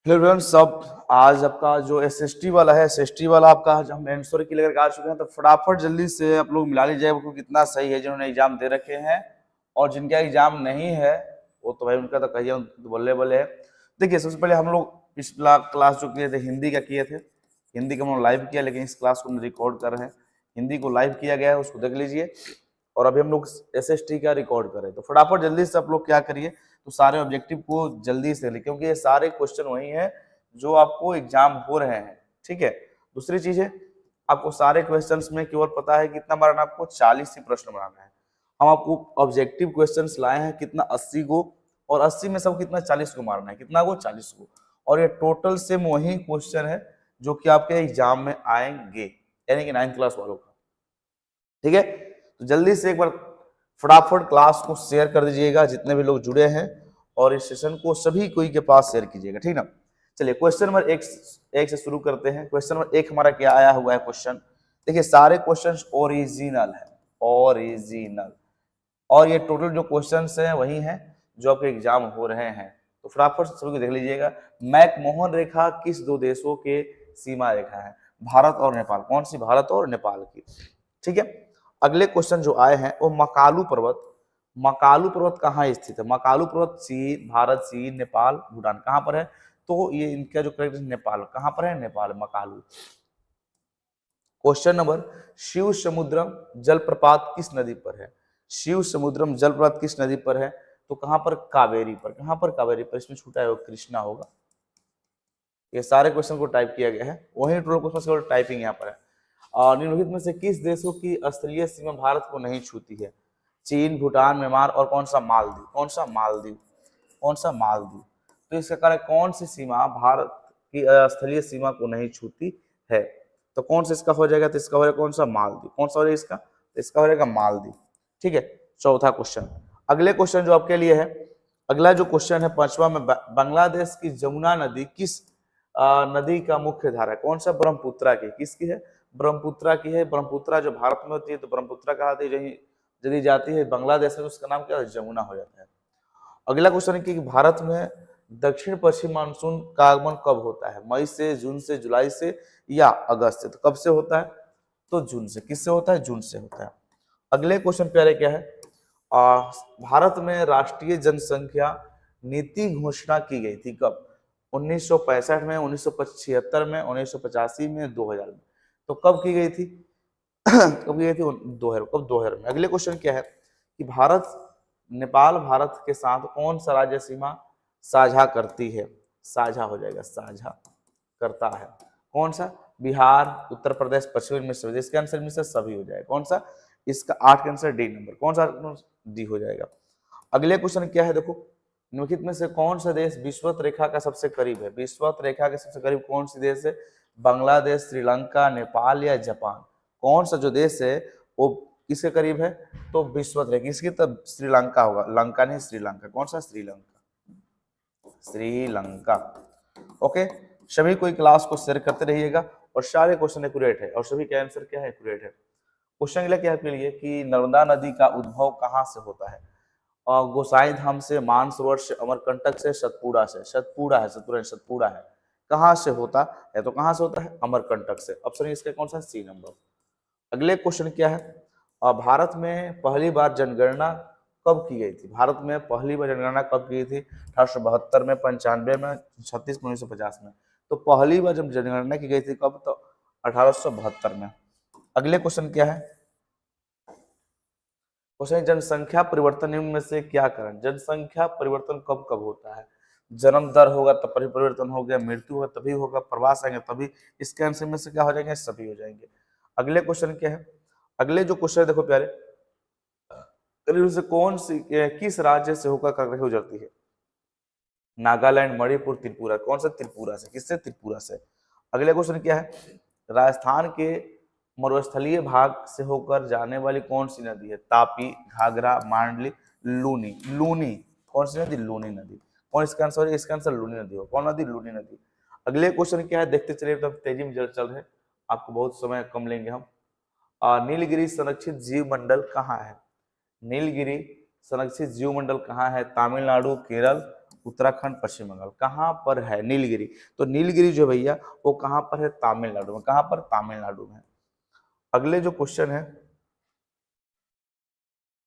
Hello everyone. सब आज आपका जो एसएसटी वाला है, एसएसटी वाला आपका आज हम आंसर की लेकर आ चुके हैं, तो फटाफट जल्दी से आप लोग मिला लीजिए वो कितना सही है जिन्होंने एग्जाम दे रखे हैं, और जिनका एग्जाम नहीं है वो तो भाई उनका तो कहिए बल्ले बल्ले है। देखिए, सबसे पहले हम लोग पिछला क्लास जो किए थे हिंदी का किए थे, हिंदी का हम लोग लाइव किया, लेकिन इस क्लास को हम रिकॉर्ड कर रहे हैं। हिंदी को लाइव किया गया है, उसको देख लीजिए। और अभी हम लोग एसएसटी का रिकॉर्ड करें, तो फटाफट जल्दी से आप लोग क्या करिए, तो सारे ऑब्जेक्टिव को जल्दी से लिखिए, क्योंकि ये सारे क्वेश्चन वही हैं जो आपको एग्जाम हो रहे हैं। ठीक है। दूसरी चीज है, आपको सारे क्वेश्चंस में केवल पता है कितना बनाना, आपको 40 ही प्रश्न बनाना है। हम आपको ऑब्जेक्टिव क्वेश्चंस लाए हैं कितना, 80 को, और 80 में सब कितना 40 को मारना है, कितना को 40 को। और ये टोटल सेम वही क्वेश्चन है जो कि आपके एग्जाम में आएंगे, यानी कि 9th क्लास वालों का। ठीक है। तो जल्दी से एक बार फटाफट क्लास को शेयर कर दीजिएगा जितने भी लोग जुड़े हैं, और इस सेशन को सभी कोई के पास शेयर कीजिएगा, ठीक ना। चलिए क्वेश्चन नंबर एक से शुरू करते हैं। क्वेश्चन नंबर 1 हमारा क्या आया हुआ है क्वेश्चन। देखिए, सारे क्वेश्चन ओरिजिनल है, ओरिजिनल, और ये टोटल जो क्वेश्चन हैं वही हैं जो आपके एग्जाम हो रहे हैं। तो फटाफट सभी को देख लीजिएगा। मैकमोहन रेखा किस दो देशों के सीमा रेखा है? भारत और नेपाल। कौन सी? भारत और नेपाल की। ठीक है। अगले क्वेश्चन जो आए हैं वो मकालू पर्वत, मकालू पर्वत कहाँ स्थित है? मकालू पर्वत चीन, भारत, चीन, नेपाल, भूटान, कहाँ पर है? तो ये इनका जो करेक्ट नेपाल, कहाँ पर है? नेपाल, मकालू। क्वेश्चन नंबर, शिव समुद्रम जलप्रपात किस नदी पर है? शिव समुद्रम जलप्रपात किस नदी पर है? तो कहां पर? कावेरी पर। कहां पर? कावेरी पर। इसमें छूटा है वो कृष्णा होगा। ये सारे क्वेश्चन को टाइप किया गया है, वही टोटल क्वेश्चन टाइपिंग यहाँ पर है। और निम्नलिखित में से किस देशों की स्थलीय सीमा भारत को नहीं छूती है? चीन, भूटान, म्यांमार, और कौन सा? मालदीव। कौन सा? मालदीव। कौन सा? मालदीव। तो इसका कारण कौन सी सीमा भारत की स्थलीय सीमा को नहीं छूती है? तो कौन सा इसका हो जाएगा? तो इसका हो जाएगा कौन सा? मालदीव। कौन सा हो जाएगा इसका? तो इसका हो जाएगा मालदीव। ठीक है। चौथा क्वेश्चन। अगले क्वेश्चन जो आपके लिए है, अगला जो क्वेश्चन है 5वां में, बांग्लादेश की जमुना नदी किस नदी का मुख्य धारा है? कौन सा? ब्रह्मपुत्रा की। किसकी है? ब्रह्मपुत्रा की है। ब्रह्मपुत्रा जो भारत में होती है तो ब्रह्मपुत्रा कहलाती है, यदि जाती है बांग्लादेश में तो उसका नाम क्या है? जमुना हो जाता है। अगला क्वेश्चन है कि भारत में दक्षिण पश्चिम मानसून का आगमन कब होता है? मई से, जून से, जुलाई से, या अगस्त से? तो कब से होता है? तो जून से। किससे होता है? जून से होता है। अगले क्वेश्चन प्यारे क्या है, भारत में राष्ट्रीय जनसंख्या नीति घोषणा की गई थी कब? 1965 में, 1975 में, 1985 में, 2000 में। तो कब की गई थी? कब की गई थी? 2000। कब? 2000 में। अगले क्वेश्चन क्या है कि भारत, नेपाल भारत के साथ कौन सा राज्य सीमा साझा करती है? साझा हो जाएगा, साझा करता है। कौन सा? बिहार, उत्तर प्रदेश, पश्चिम मध्य प्रदेश। इसका आंसर में से सभी हो जाएगा। कौन सा? इसका 8 का आंसर डी नंबर। कौन सा? डी हो जाएगा। अगले क्वेश्चन क्या है, देखो, निम्नलिखित में से कौन सा देश विषुवत रेखा का सबसे करीब है? विषुवत रेखा के सबसे करीब कौन सी देश है? बांग्लादेश, श्रीलंका, नेपाल, या जापान? कौन सा जो देश है वो किसके करीब है? तो विषुवत रेखा किसकी? तब श्रीलंका होगा, लंका नहीं, श्रीलंका। कौन सा? श्रीलंका, श्रीलंका। ओके। सभी कोई क्लास को शेयर करते रहिएगा, और सारे क्वेश्चन एक्यूरेट है, और सभी का आंसर क्या है? एक्यूरेट है। क्वेश्चन अगला क्या है आपके लिए कि नर्मदा नदी का उद्भव कहाँ से होता है? गोसाई धाम से, मानसरोवर से, अमरकंटक से, सतपुड़ा से। सतपुड़ा है, सतपुड़ा, सतपुड़ा है। कहाँ से होता है? तो कहाँ से होता है? अमरकंटक से। ऑप्शन इसका कौन सा? सी नंबर। अगले क्वेश्चन क्या है, भारत में पहली बार जनगणना कब की गई थी? भारत में पहली बार जनगणना कब की गई थी? 1872 में, 95 में, 36 में, 1950 में। तो पहली बार जब जनगणना की गई थी कब? तो 1872 में। अगले क्वेश्चन क्या है, क्वेश्चन जनसंख्या परिवर्तन निम्न में से क्या कारण? जनसंख्या परिवर्तन कब कब होता है? जन्म दर होगा तब परिवर्तन हो गया, मृत्यु होगा तभी होगा, प्रवास आएंगे तभी। इसके आंसर में से क्या हो जाएंगे? सभी हो जाएंगे। अगले क्वेश्चन क्या है, अगले जो क्वेश्चन है देखो प्यारे, से कौन सी किस राज्य से होकर कर्नाटक गुजरती है? नागालैंड, मणिपुर, त्रिपुरा। कौन सा? त्रिपुरा से। किससे? त्रिपुरा से। अगले क्वेश्चन क्या है, राजस्थान के मरुस्थलीय भाग से होकर जाने वाली कौन सी नदी है? तापी, घाघरा, मांडली, लूनी। लूनी। कौन सी नदी? लूनी नदी। कौन इसका आंसर है? इसका आंसर लूनी नदी हो। कौन नदी? लूनी नदी। अगले क्वेश्चन क्या है, देखते चलिए, तब तेजी में चल रहे, आपको बहुत समय कम लेंगे हम। नीलगिरी संरक्षित जीव मंडल कहाँ है? नीलगिरी संरक्षित जीव मंडल कहाँ है? तमिलनाडु, केरल, उत्तराखंड, पश्चिम बंगाल। कहाँ पर है नीलगिरी? तो नीलगिरी जो भैया वो कहाँ पर है? तमिलनाडु में। कहाँ पर? तमिलनाडु में। अगले जो क्वेश्चन है,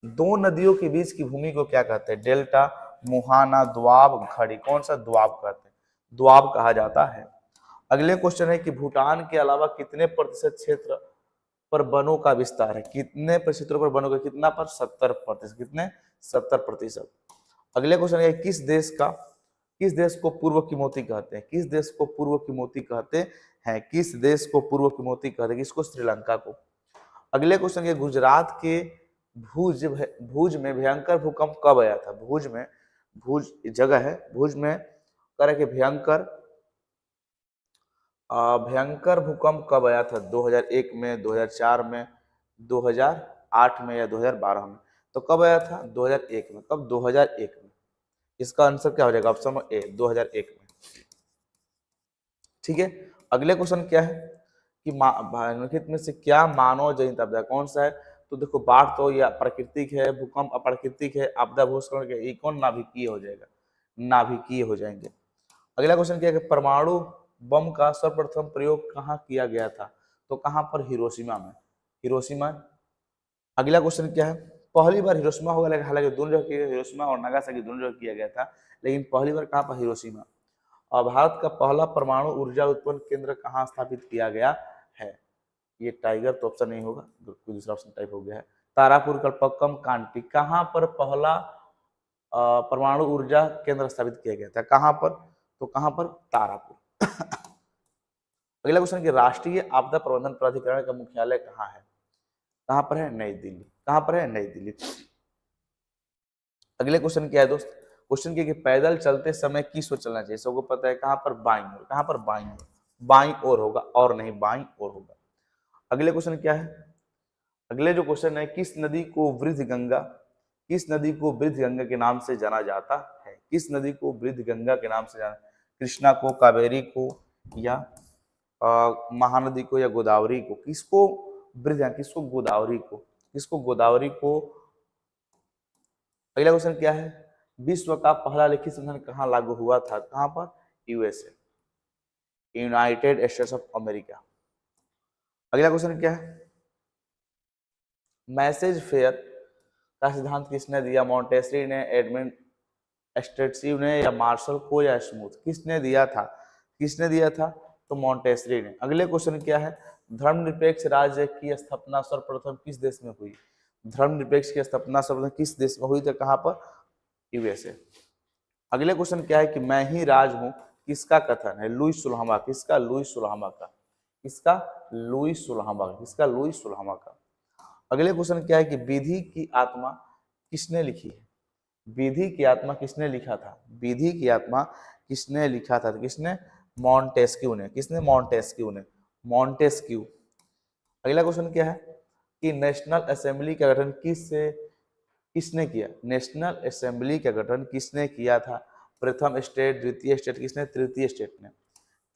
दो नदियों के बीच की भूमि को क्या कहते हैं? डेल्टा, मुहाना, दोआब, खड़ी। कौन सा? दोआब कहते हैं, दोआब कहा जाता है। अगले क्वेश्चन है कि भूटान के अलावा कितने प्रतिशत क्षेत्र पर वनों का विस्तार है? कितने क्षेत्रों पर वनों का? कितना पर? 70%। कितने? 70%। अगले क्वेश्चन है किस देश को पूर्व की मोती कहते हैं? किस देश को पूर्व की मोती कहते हैं? किस देश को पूर्व की मोती कहते हैं? किसको? श्रीलंका को। अगले क्वेश्चन है गुजरात के भुज में भयंकर भूकंप कब आया था? भुज जगह है, भुज में करे कि भयंकर भूकंप कब आया था? 2001 में, 2004 में, 2008 में या 2012 में? तो कब आया था? 2001 में। कब? 2001 में। इसका आंसर क्या हो जाएगा? ऑप्शन नंबर ए, 2001 में। ठीक है। अगले क्वेश्चन क्या है कि निम्नलिखित में से क्या मानव जनित आपदा? कौन सा है? तो देखो, बाढ़ तो या प्राकृतिक है, भूकंप अप्राकृतिक है, आपदा भूस्खलन के, ये कौन नाभिकीय हो जाएगा? नाभिकीय हो जाएंगे। अगला क्वेश्चन क्या है कि परमाणु बम का सर्वप्रथम प्रयोग कहाँ किया गया था? तो कहाँ पर? हिरोशिमा में। हिरोशिमा। अगला क्वेश्चन क्या है? पहली बार हिरोशिमा होगा, लेकिन हालांकि दोनों जगह किया, हिरोशिमा और नागासाकी दोनों जगह किया गया था, लेकिन पहली बार कहाँ पर? हिरोशिमा। और भारत का पहला परमाणु ऊर्जा उत्पन्न केंद्र कहाँ स्थापित किया गया है? ये टाइगर तो ऑप्शन नहीं होगा, दूसरा ऑप्शन टाइप हो गया है। तारापुर, कल्पक्कम, कांटी। कहाँ पर पहला परमाणु ऊर्जा केंद्र स्थापित किया गया था? कहाँ पर? तो कहाँ पर? तारापुर। अगला क्वेश्चन कि राष्ट्रीय आपदा प्रबंधन प्राधिकरण का मुख्यालय कहाँ है? कहाँ पर है? नई दिल्ली। कहाँ पर है? नई दिल्ली। अगले क्वेश्चन क्या है दोस्त? क्वेश्चन क्या कि पैदल चलते समय किस ओर चलना चाहिए? सबको पता है, कहाँ पर? बाईं ओर। कहाँ पर? बाईं ओर। बाईं ओर होगा और नहीं बाईं ओर होगा। अगले क्वेश्चन क्या है? अगले जो क्वेश्चन है, किस नदी को वृद्ध गंगा के नाम से जाना जाता है? किस नदी को वृद्ध गंगा के नाम से जाना? कृष्णा को, कावेरी को, या महानदी को, या गोदावरी को? किसको किसको? गोदावरी को। किसको? गोदावरी को। अगला क्वेश्चन क्या है? विश्व का पहला लिखित संविधान कहाँ लागू हुआ था? कहाँ पर? USA, United states of America. अगला क्वेश्चन क्या है? मैसेज फेयर का सिद्धांत किसने दिया? मॉन्टेसरी ने, एडमंड स्ट्रेटसिव ने, या मार्शल को, या स्मूथ? किसने दिया था? किसने दिया था? तो मॉन्टेसरी ने। अगले क्वेश्चन क्या है? धर्मनिरपेक्ष राज्य की स्थापना सर्वप्रथम किस देश में हुई? धर्मनिरपेक्ष की स्थापना सर्वप्रथम किस देश में हुई? तो कहाँ पर? यूएसए। अगले क्वेश्चन क्या है कि मैं ही राज हूं, किसका कथन है? लुईस सुल्हामा। किसका? लुईस सुल्हामा का। किसका? लुईस सुल्हामा का। किसका? लुईस सुल्हामा का। अगले क्वेश्चन क्या है कि विधि की आत्मा किसने लिखी है? विधि की आत्मा किसने लिखा था? विधि की आत्मा किसने लिखा था? किसने? मॉन्टेस्क्यू ने। किसने? मॉन्टेस्क्यू ने। मॉन्टेस्क्यू। अगला क्वेश्चन क्या है कि नेशनल असेंबली का गठन किसने किया? नेशनल असेंबली का गठन किसने किया था? प्रथम स्टेट, द्वितीय स्टेट, किसने? तृतीय स्टेट ने।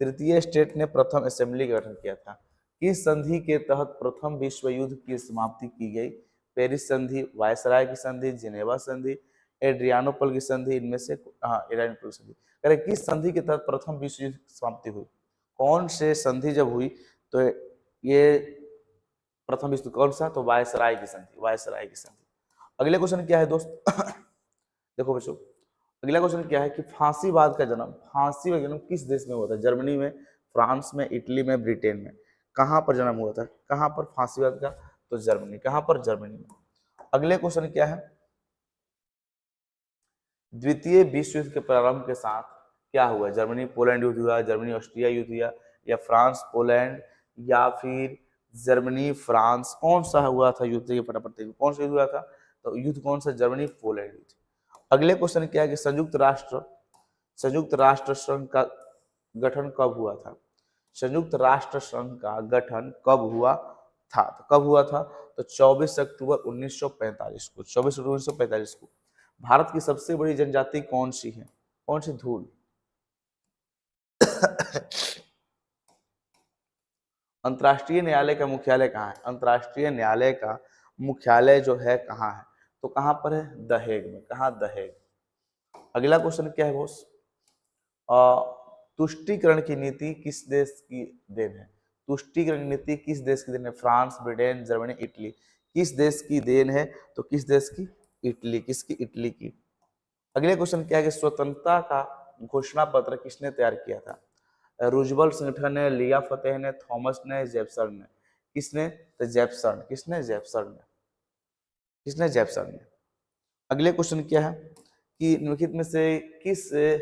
तृतीय स्टेट ने प्रथम असेंबली का गठन किया था। किस संधि के तहत प्रथम विश्व युद्ध की समाप्ति की गई? पेरिस संधि, वायसराय की संधि, जिनेवा संधि, एड्रियानोपल की संधि। इनमें से एड्रियानोपल संधि। अरे किस संधि के तहत प्रथम विश्व युद्ध की समाप्ति हुई? कौन से संधि जब हुई? तो ये प्रथम विश्व, कौन सा? तो वायसराय की संधि। वायसराय की संधि। अगले क्वेश्चन क्या है दोस्त? देखो बच्चों, अगला क्वेश्चन क्या है कि फांसीवाद का जन्म किस देश में हुआ था? जर्मनी में, फ्रांस में, इटली में, ब्रिटेन में? कहां पर जन्म हुआ था? कहां पर फांसीवाद का? तो जर्मनी। कहां पर? जर्मनी में। अगले क्वेश्चन क्या है? द्वितीय विश्व युद्ध के प्रारंभ के साथ क्या हुआ? जर्मनी पोलैंड युद्ध हुआ, जर्मनी ऑस्ट्रिया युद्ध हुआ, या फ्रांस पोलैंड, या फिर जर्मनी फ्रांस? कौन सा हुआ था युद्ध? ये फटाफट देखो, कौन सा युद्ध हुआ था? तो युद्ध कौन सा? जर्मनी पोलैंड युद्ध। अगले क्वेश्चन क्या है कि संयुक्त राष्ट्र संघ का गठन कब हुआ था? संयुक्त राष्ट्र संघ का गठन कब हुआ था? तो कब हुआ था? तो 24 अक्टूबर 1945 को। 24 अक्टूबर 1945 को। भारत की सबसे बड़ी जनजाति कौन सी है? कौन सी? धूल। अंतर्राष्ट्रीय न्यायालय का मुख्यालय कहाँ है? अंतर्राष्ट्रीय न्यायालय का मुख्यालय जो है कहाँ है? तो कहाँ पर है? दहेग में। कहाँ? दहेग। अगला क्वेश्चन क्या है बॉस, तुष्टीकरण की नीति किस देश की देन है? तुष्टीकरण की नीति किस देश की देन है? France, Britain, Germany, Italy. किस देश की देन है? तो किस देश की? इटली। किसकी? इटली की। अगले क्वेश्चन क्या है कि स्वतंत्रता का घोषणा पत्र किसने तैयार किया था? रूजवेल्ट संगठन ने, लिया फतेह ने, थॉमस ने, जेफसन ने। किसने? तो जेफसन। किसने? जेफसन ने। किसने? जेफसन ने। अगले क्वेश्चन क्या है कि निम्नलिखित में से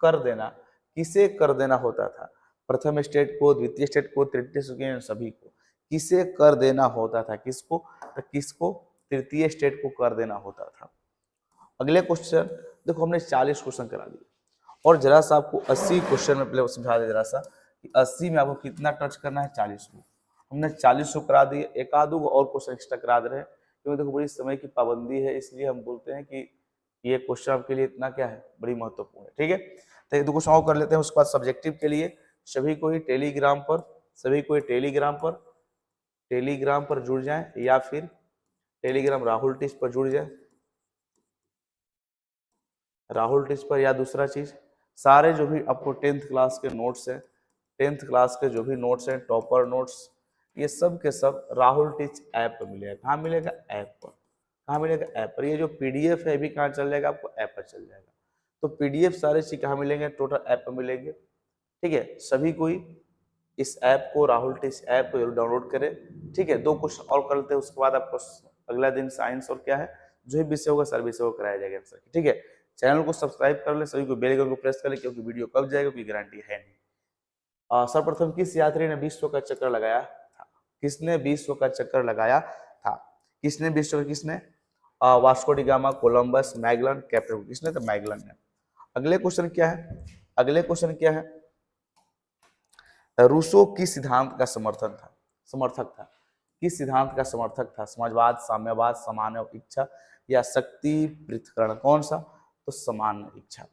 कर देना किसे कर देना होता था? प्रथम स्टेट को, द्वितीय स्टेट को, तृतीय स्टेट को, सभी को। किसे कर देना होता था? किसको? तो किसको? तृतीय स्टेट को कर देना होता था। अगले क्वेश्चन देखो, हमने 40 क्वेश्चन करा दिए और जरा सा आपको 80 क्वेश्चन में पहले समझा दे जरा सा कि 80 में आपको कितना टच करना है? 40 को। हमने 40 को करा दिए, एक आध और क्वेश्चन एक्स्ट्रा करा दे रहे हैं क्योंकि देखो बड़ी समय की पाबंदी है, इसलिए हम बोलते हैं कि ये क्वेश्चन आपके लिए इतना क्या है, बड़ी महत्वपूर्ण है। ठीक है, तो एक दो क्वेश्चन और कर लेते हैं। उसके बाद सब्जेक्टिव के लिए सभी को ही टेलीग्राम पर जुड़ जाएं या फिर टेलीग्राम राहुल टीच पर जुड़ जाए, राहुल टीच पर। या दूसरा चीज, सारे जो भी आपको 10th क्लास के नोट्स हैं, 10th क्लास के जो भी नोट्स हैं, टॉपर नोट्स, ये सब के सब राहुल टीच ऐप पर मिलेगा। कहाँ मिलेगा? ऐप पर। कहाँ मिलेगा? ऐप पर। ये जो पीडीएफ है भी कहाँ चल जाएगा? आपको ऐप पर चल जाएगा। तो पीडीएफ सारे चीज कहाँ मिलेंगे? टोटल ऐप पर मिलेंगे। ठीक है, सभी कोई इस ऐप को, राहुल टीच ऐप को जरूर डाउनलोड करें। ठीक है, 2 क्वेश्चन और कर लेते हैं, उसके बाद आपको अगला दिन साइंस और क्या है जो भी विषय होगा सारे विषय को कराया जाएगा आंसर। ठीक है, चैनल को सब्सक्राइब कर ले, सभी को बेल आइकन को प्रेस कर ले क्योंकि वीडियो कब जाएगा कोई गारंटी है नहीं। सर्वप्रथम किस यात्री ने विश्व का चक्कर लगाया था? किसने विश्व का चक्कर लगाया था? किसने विश्व का? किसने? Vasco D gamma, Columbus, Magellan, captain. किसने? तो मैगलन ने। अगले क्वेश्चन क्या है? अगले क्वेश्चन क्या है? रूसो किस सिद्धांत का समर्थक था? किस सिद्धांत का समर्थक था? समाजवाद, साम्यवाद, सामान्य इच्छा या शक्ति पृथक्करण? कौन सा? तो सामान्य इच्छा।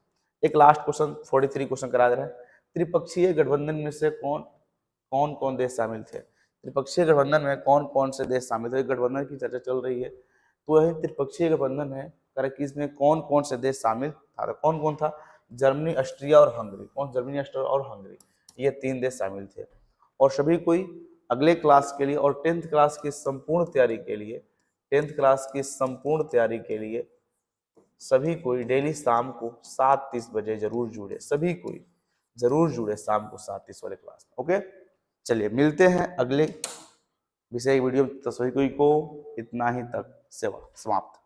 एक लास्ट क्वेश्चन 43 क्वेश्चन करा दे रहे हैं। त्रिपक्षीय गठबंधन में से कौन कौन देश शामिल थे? त्रिपक्षीय गठबंधन में कौन कौन से देश शामिल थे? गठबंधन की चर्चा चल रही है तो यह त्रिपक्षीय गठबंधन है कि इसमें कौन कौन से देश शामिल था? कौन कौन था? जर्मनी, ऑस्ट्रिया और हंगरी। कौन? जर्मनी, ऑस्ट्रिया और हंगरी, ये 3 देश शामिल थे। और सभी कोई अगले क्लास के लिए और 10th क्लास की संपूर्ण तैयारी के लिए, 10th क्लास की संपूर्ण तैयारी के लिए सभी कोई डेली शाम को 7:30 बजे जरूर जुड़े। सभी कोई जरूर जुड़े शाम को 7:30 वाले क्लास में। ओके, चलिए मिलते हैं अगले विषय वीडियो। तो सभी कोई को इतना ही तक सेवा समाप्त।